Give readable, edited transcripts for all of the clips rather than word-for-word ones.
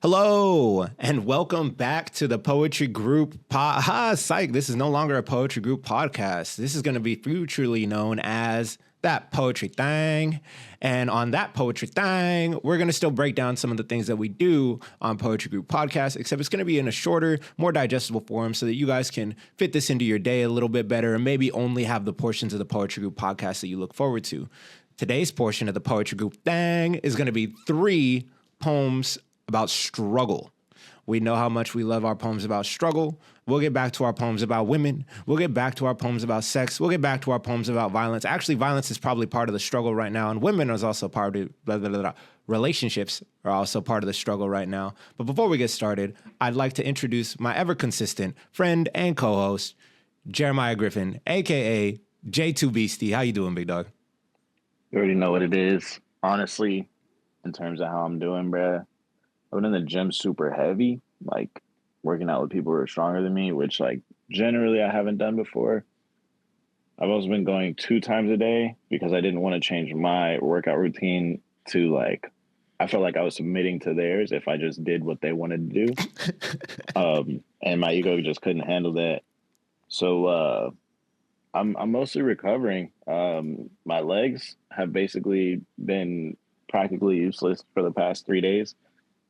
Hello, and welcome back to the Poetry Group psych. This is no longer a Poetry Group podcast. This is going to be futurely known as That Poetry Thang. And on That Poetry Thang, we're going to still break down some of the things that we do on Poetry Group podcast, except it's going to be in a shorter, more digestible form so that you guys can fit this into your day a little bit better and maybe only have the portions of the Poetry Group podcast that you look forward to. Today's portion of the Poetry Group Thang is going to be 3 poems about struggle. We know how much we love our poems about struggle. We'll get back to our poems about women. We'll get back to our poems about sex. We'll get back to our poems about violence. Actually, violence is probably part of the struggle right now, and women is also part of it. Relationships are also part of the struggle right now. But before we get started, I'd like to introduce my ever-consistent friend and co-host, Jeremiah Griffin, a.k.a. J2Beasty. How you doing, big dog? You already know what it is. Honestly, in terms of how I'm doing, bruh, I've been in the gym super heavy, like working out with people who are stronger than me, which like generally I haven't done before. I've also been going 2 times a day because I didn't want to change my workout routine to like, I felt like I was submitting to theirs if I just did what they wanted to do. And my ego just couldn't handle that. So I'm mostly recovering. My legs have basically been practically useless for the past 3 days.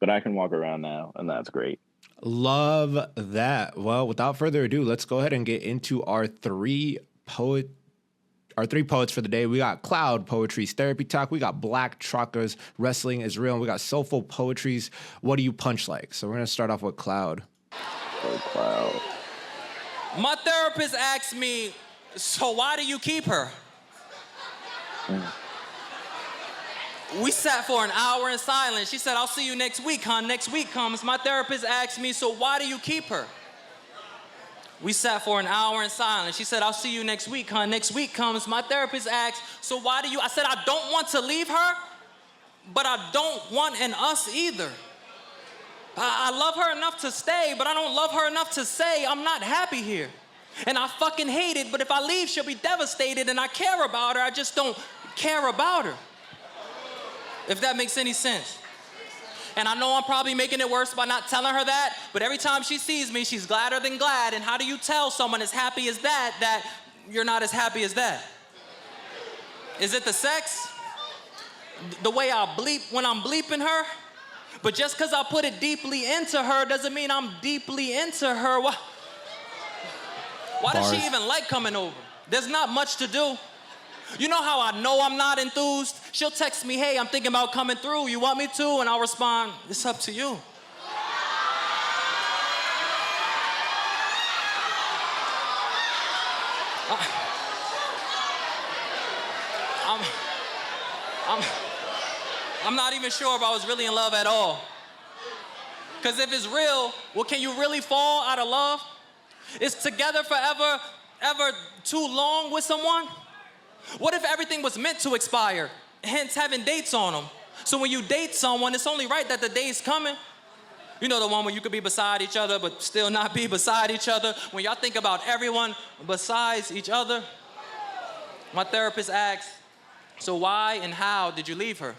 But I can walk around now, and that's great. Love that. Well, without further ado, let's go ahead and get into our three poets for the day. We got Cloud Poetry's Therapy Talk. We got Black Truckers Wrestling is Real. And we got Soulful Poetry's What Do You Punch Like? So we're going to start off with Cloud. Oh, Cloud. My therapist asked me, so why do you keep her? We sat for an hour in silence. She said, I'll see you next week, hon. Next week comes. My therapist asked me, so why do you keep her? We sat for an hour in silence. She said, I'll see you next week, hon. Next week comes. My therapist asked, so why do you? I said, I don't want to leave her, but I don't want an us either. I love her enough to stay, but I don't love her enough to say I'm not happy here. And I fucking hate it, but if I leave, she'll be devastated, and I care about her. I just don't care about her. If that makes any sense. And I know I'm probably making it worse by not telling her that, but every time she sees me, she's gladder than glad. And how do you tell someone as happy as that you're not as happy as that? Is it the sex? The way I bleep when I'm bleeping her? But just because I put it deeply into her doesn't mean I'm deeply into her. Why does she even like coming over? There's not much to do. You know how I know I'm not enthused? She'll text me, hey, I'm thinking about coming through. You want me to? And I'll respond, it's up to you. I'm not even sure if I was really in love at all. Because if it's real, well, can you really fall out of love? Is together forever ever too long with someone? What if everything was meant to expire, hence having dates on them? So when you date someone, it's only right that the day's coming. You know, the one where you could be beside each other but still not be beside each other. When y'all think about everyone besides each other. My therapist asked, so why and how did you leave her?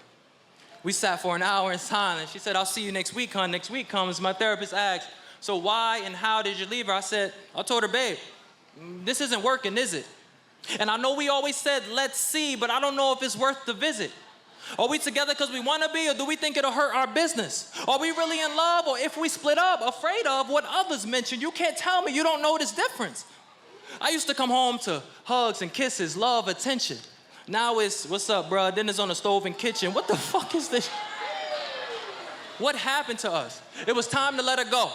We sat for an hour in silence. She said, I'll see you next week, hon. Next week comes. My therapist asked, so why and how did you leave her? I told her, babe, this isn't working, is it? And I know we always said, let's see, but I don't know if it's worth the visit. Are we together because we want to be, or do we think it'll hurt our business? Are we really in love, or if we split up, afraid of what others mention? You can't tell me you don't know this difference. I used to come home to hugs and kisses, love, attention. Now it's, what's up, bro? Dinner's on the stove and kitchen. What the fuck is this? What happened to us? It was time to let her go.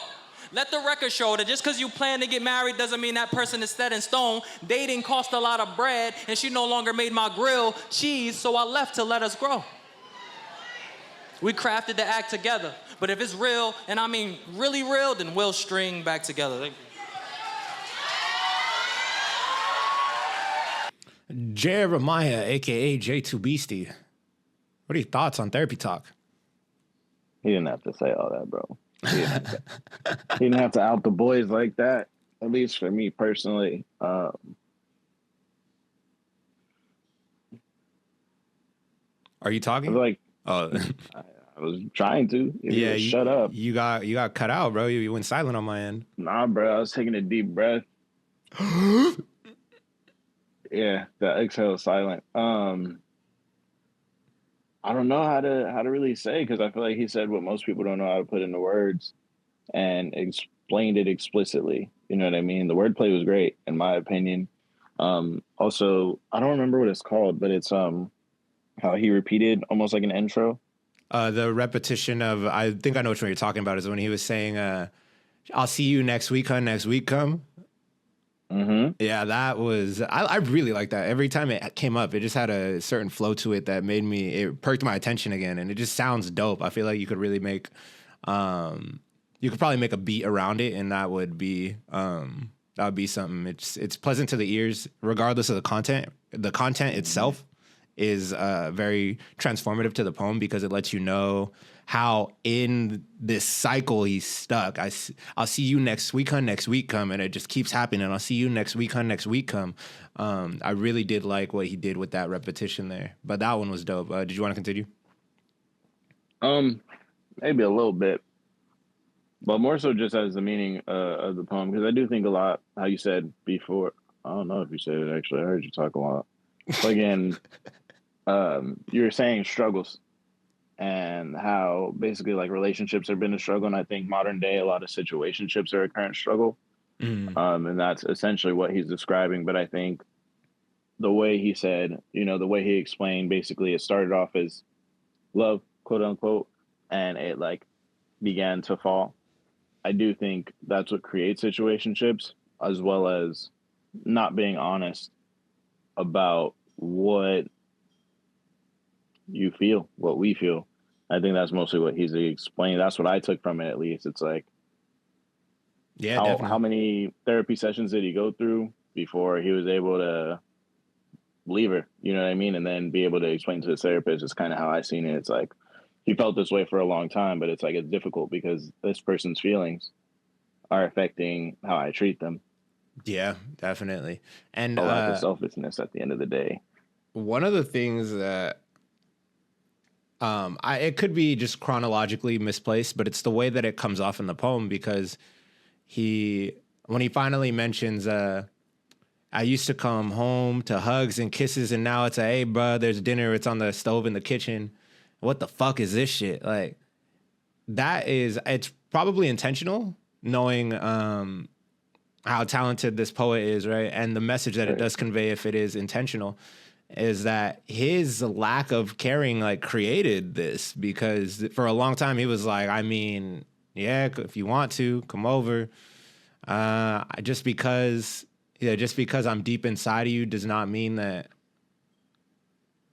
Let the record show that just because you plan to get married doesn't mean that person is set in stone. Dating cost a lot of bread, and she no longer made my grill cheese, so I left to let us grow. We crafted the act together. But if it's real, and I mean really real, then we'll string back together. Thank you. Jeremiah, a.k.a. J2Beasty. What are your thoughts on Therapy Talk? He didn't have to say all that, bro. He didn't have to out the boys like that, at least for me personally. Are you talking? Like, oh. I was trying to. Yeah, Shut up. You got cut out, bro. You went silent on my end. Nah, bro. I was taking a deep breath. Yeah, the exhale is silent. I don't know how to really say because I feel like he said what most people don't know how to put into words and explained it explicitly. You know what I mean? The wordplay was great in my opinion. Also, I don't remember what it's called, but it's how he repeated almost like an intro. The repetition of, I think I know which one you're talking about, is when he was saying, I'll see you next week, huh? Next week come. Mm-hmm. Yeah, that was, I really like that. Every time it came up, it just had a certain flow to it that it perked my attention again. And it just sounds dope. I feel like you could really make, you could probably make a beat around it, and that would be something. It's pleasant to the ears, regardless of the content. The content itself is very transformative to the poem because it lets you know how in this cycle he's stuck. I'll see you next week, huh? Next week come, and it just keeps happening. I'll see you next week, huh? Next week come. I really did like what he did with that repetition there, but that one was dope. Did you want to continue? Maybe a little bit, but more so just as the meaning of the poem, because I do think a lot. How you said before, I don't know if you said it actually. I heard you talk a lot. Again, you were saying struggles and how basically like relationships have been a struggle, and I think modern day a lot of situationships are a current struggle. And that's essentially what he's describing. But I think the way he said, the way he explained, basically it started off as love, quote unquote, and it like began to fall. I do think that's what creates situationships, as well as not being honest about what you feel, what we feel. I think that's mostly what he's explaining. That's what I took from it, at least. It's like, yeah, how many therapy sessions did he go through before he was able to leave her? You know what I mean? And then be able to explain to the therapist is kind of how I seen it. It's like he felt this way for a long time, but it's like it's difficult because this person's feelings are affecting how I treat them. Yeah, definitely. And a lack of selfishness at the end of the day. One of the things that it could be just chronologically misplaced, but it's the way that it comes off in the poem because when he finally mentions, I used to come home to hugs and kisses, and now it's hey, bro, there's dinner. It's on the stove in the kitchen. What the fuck is this shit? Like, it's probably intentional, knowing how talented this poet is, right? And the message that it does convey, if it is intentional, is that his lack of caring like created this, because for a long time he was like, I mean, yeah, if you want to come over, just because I'm deep inside of you does not mean that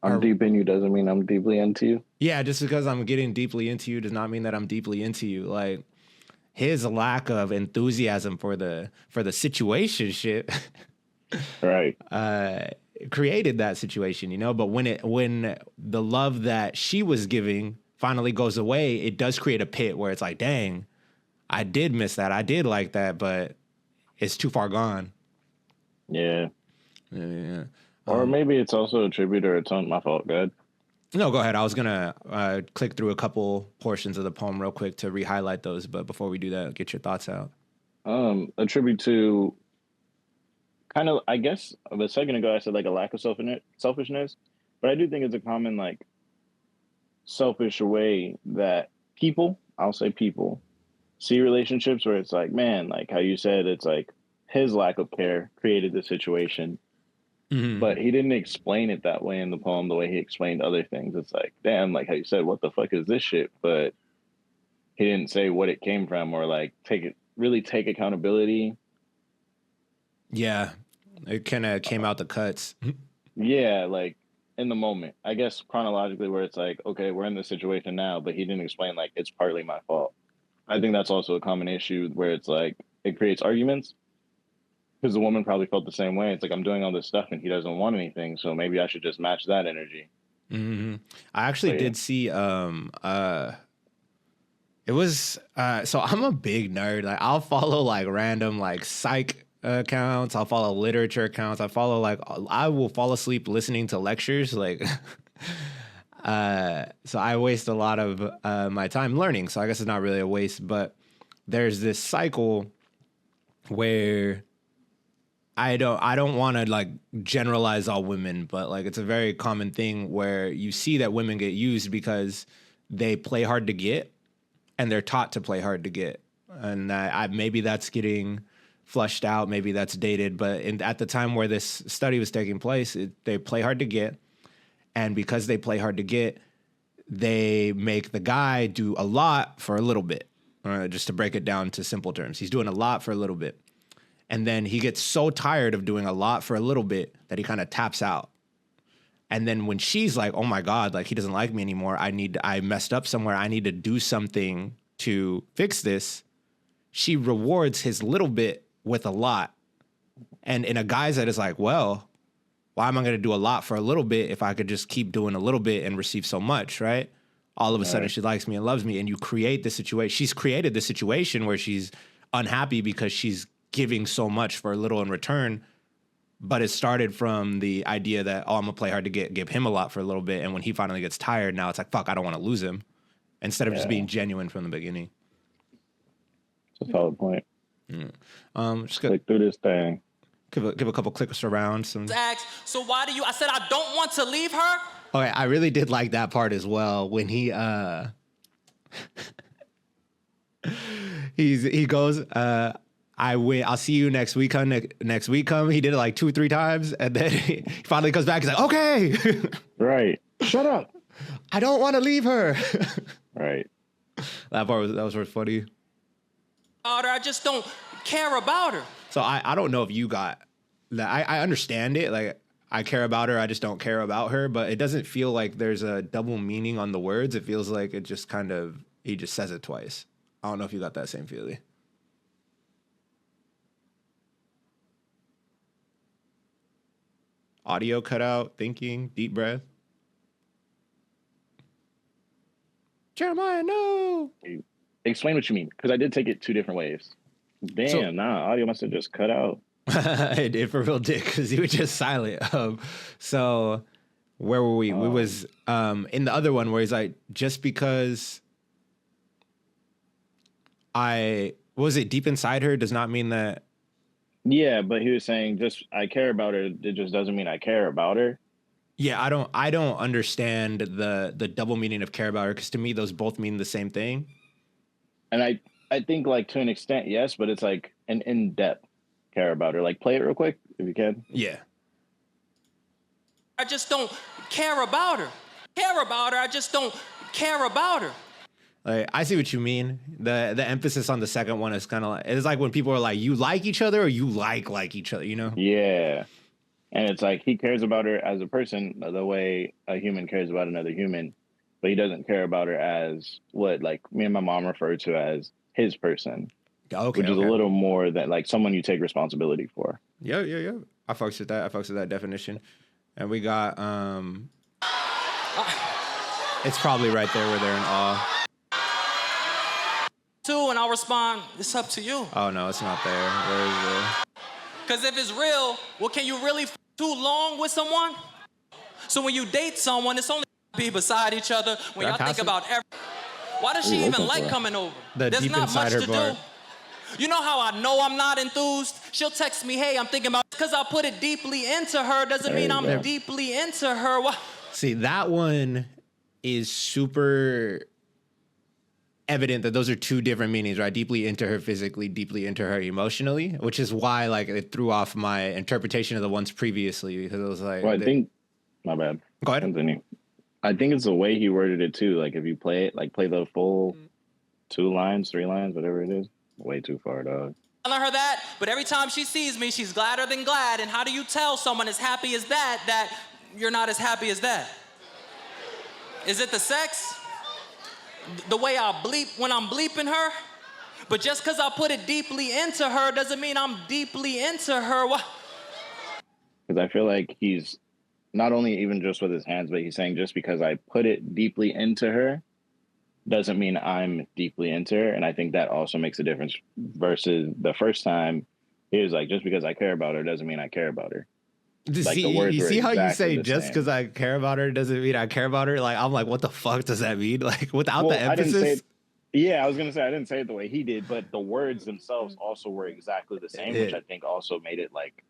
I'm deep in you doesn't mean I'm deeply into you. Yeah, just because I'm getting deeply into you does not mean that I'm deeply into you. Like, his lack of enthusiasm for the situationship right, created that situation, but when the love that she was giving finally goes away, it does create a pit where it's like, dang, I did miss that, I did like that, but it's too far gone. Yeah. Or maybe it's also a tribute, or it's on my fault. Go ahead. No, go ahead. I was gonna click through a couple portions of the poem real quick to re-highlight those, but before we do that, get your thoughts out. A tribute to kind of, I guess, a second ago I said like a lack of selfishness, but I do think it's a common like selfish way that I'll say people, see relationships where it's like, man, like how you said, it's like his lack of care created the situation. Mm-hmm. But he didn't explain it that way in the poem, the way he explained other things. It's like, damn, like how you said, what the fuck is this shit? But he didn't say what it came from, or like take accountability. Yeah, it kind of came out the cuts. Yeah, like in the moment, I guess chronologically, where it's like, okay, we're in this situation now, but he didn't explain like it's partly my fault. I think that's also a common issue where it's like it creates arguments. Because the woman probably felt the same way. It's like, I'm doing all this stuff and he doesn't want anything, so maybe I should just match that energy. Mm-hmm. I actually did see, it was, so I'm a big nerd. Like, I'll follow like random like psych accounts. I'll follow literature accounts. I will fall asleep listening to lectures. Like, So I waste a lot of my time learning. So I guess it's not really a waste, but there's this cycle where I don't want to like generalize all women, but like it's a very common thing where you see that women get used because they play hard to get and they're taught to play hard to get. And maybe that's getting flushed out, maybe that's dated, but at the time where this study was taking place, they play hard to get. And because they play hard to get, they make the guy do a lot for a little bit. Just to break it down to simple terms, he's doing a lot for a little bit. And then he gets so tired of doing a lot for a little bit that he kind of taps out. And then when she's like, oh my God, like he doesn't like me anymore. I messed up somewhere. I need to do something to fix this. She rewards his little bit with a lot. And in a guy's head is like, well, why am I going to do a lot for a little bit if I could just keep doing a little bit and receive so much, right? All of a sudden she likes me and loves me. And you create this situation. She's created this situation where she's unhappy because she's giving so much for a little in return, but it started from the idea that, oh, I'm gonna play hard to give him a lot for a little bit, and when he finally gets tired, now it's like, fuck, I don't want to lose him, instead of just being genuine from the beginning. It's a solid point. Just click through this thing. Give a couple clicks around. So why do you? I said I don't want to leave her. Okay, I really did like that part as well when he he goes. I'll see you next week. Next week come. He did it like 2 or 3 times, and then he finally comes back. He's like, okay, right. Shut up. I don't want to leave her. Right. That was funny. I just don't care about her. So I don't know if you got that. I understand it. Like I care about her. I just don't care about her. But it doesn't feel like there's a double meaning on the words. It feels like it just kind of he just says it twice. I don't know if you got that same feeling. Audio cut out, thinking, deep breath. Jeremiah, no. Explain what you mean, because I did take it 2 different ways. Damn, audio must have just cut out. It for real did, because he was just silent. So where were we? We was in the other one where he's like, just because was it deep inside her does not mean that. Yeah, but he was saying just I care about her. It just doesn't mean I care about her. Yeah, I don't understand the double meaning of care about her, because to me those both mean the same thing. And I think like to an extent, yes, but it's like an in-depth care about her. Like play it real quick if you can. Yeah. I just don't care about her. I just don't care about her. Like, I see what you mean. The emphasis on the second one is kind of like, it's like when people are like, you like each other or you like each other, you know? Yeah. And it's like he cares about her as a person the way a human cares about another human, but he doesn't care about her as what like me and my mom refer to as his person. Okay, which is a little more than like someone you take responsibility for. Yeah. I fucks with that definition. And we got it's probably right there where they're in awe. And I'll respond, it's up to you. Oh no, it's not there. Where is it? Because if it's real, well, can you really too long with someone? So when you date someone, it's only be beside each other. When y'all think about why does she even like coming over? There's not much to do. You know how I know I'm not enthused? She'll text me, hey, I'm thinking about, because I put it deeply into her doesn't mean I'm deeply into her. See, that one is super evident that those are 2 different meanings, right? Deeply into her physically, deeply into her emotionally, which is why like it threw off my interpretation of the ones previously, because it was like, well, I think, my bad. Go ahead. Continue. I think it's the way he worded it too. Like if you play it, like play the full 2 lines, 3 lines, whatever it is. Way too far, dog. Telling her that, but every time she sees me, she's gladder than glad. And how do you tell someone as happy as that you're not as happy as that? Is it the sex? The way I bleep when I'm bleeping her? But just because I put it deeply into her doesn't mean I'm deeply into her. Because I feel like he's not only even just with his hands, but he's saying just because I put it deeply into her doesn't mean I'm deeply into her. And I think that also makes a difference versus the first time he was like, just because I care about her doesn't mean I care about her. Like See, the words you were see how you exactly say the just same. because I care about her doesn't mean I care about her? Like, I'm like, what the fuck does that mean? Like, without the I didn't say emphasis? yeah, I was gonna say I didn't say it the way he did, but the words themselves also were exactly the same, which I think also made it like,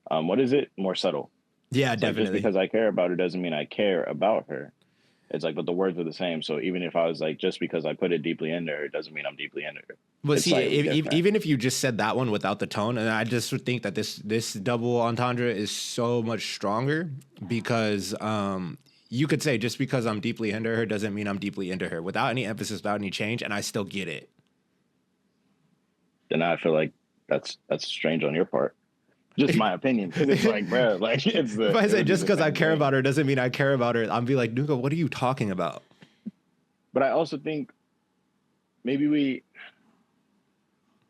what is it? More subtle. Yeah, It's like just definitely. because I care about her doesn't mean I care about her. It's like, but the words were the same. So even if I was like, just because I put it deeply into her, it doesn't mean I'm deeply into her. But It's see, slightly different. even if you just said that one without the tone, and I just would think that this double entendre is so much stronger because you could say just because I'm deeply into her doesn't mean I'm deeply into her without any emphasis, without any change, and I still get it. Then I feel like that's strange on your part. Just my opinion, because it's like, bro, like it's the. If I it say would be just the because I same care thing. about her doesn't mean I care about her, I'll be like, Nuka, what are you talking about? But I also think maybe we.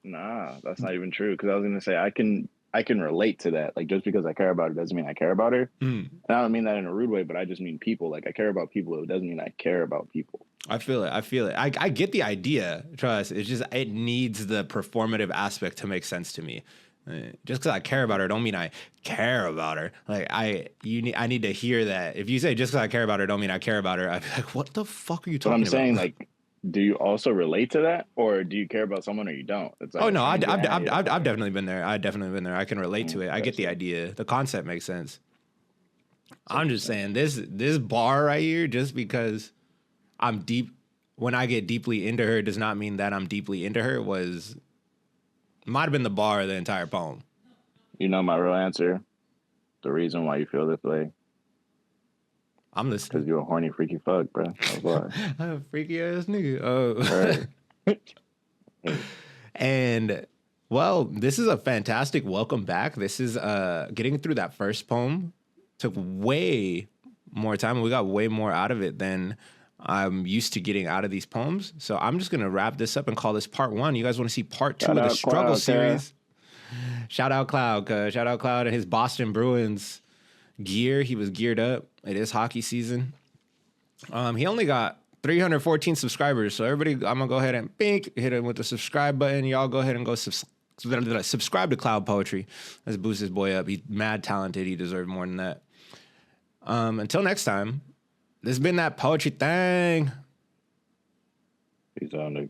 Nah, that's not even true. Because I was gonna say I can relate to that. Like just because I care about her doesn't mean I care about her. Mm. And I don't mean that in a rude way, but I just mean people. Like I care about people. It doesn't mean I care about people. I feel it. I feel it. I get the idea. Trust. It's just it needs the performative aspect to make sense to me. Just because I care about her, don't mean I care about her. Like I need to hear that. If you say just because I care about her, don't mean I care about her. I'd be like, what the fuck are you But talking I'm saying about? like, do you also relate to that, or do you care about someone or you don't? It's like Oh no, I've strange area. definitely been there. I've definitely been there. I can relate to it. I get the Interesting. idea. The concept makes sense. I'm just saying this bar right here, just because I'm deep. When I get deeply into her, does not mean that I'm deeply into her. Might have been the bar of the entire poem. You know my real answer. The reason why you feel this way. I'm Because listening. you're a horny freaky fuck, bro. That's why. I'm a freaky ass nigga. Oh. Right. And well, this is a fantastic welcome back. This is getting through that first poem took way more time, and we got way more out of it than I'm used to getting out of these poems. So I'm just gonna wrap this up and call this part one. You guys want to see part two Shout of the out struggle Cloud, series? Shout out Cloud, shout out Cloud and his Boston Bruins gear. He was geared up. It is hockey season. He only got 314 subscribers. So everybody, I'm gonna go ahead and hit him with the subscribe button. Y'all go ahead and go subscribe to Cloud Poetry. Let's boost this boy up. He's mad talented. He deserves more than that. Until next time, this has been that poetry thing. Peace out, Nick.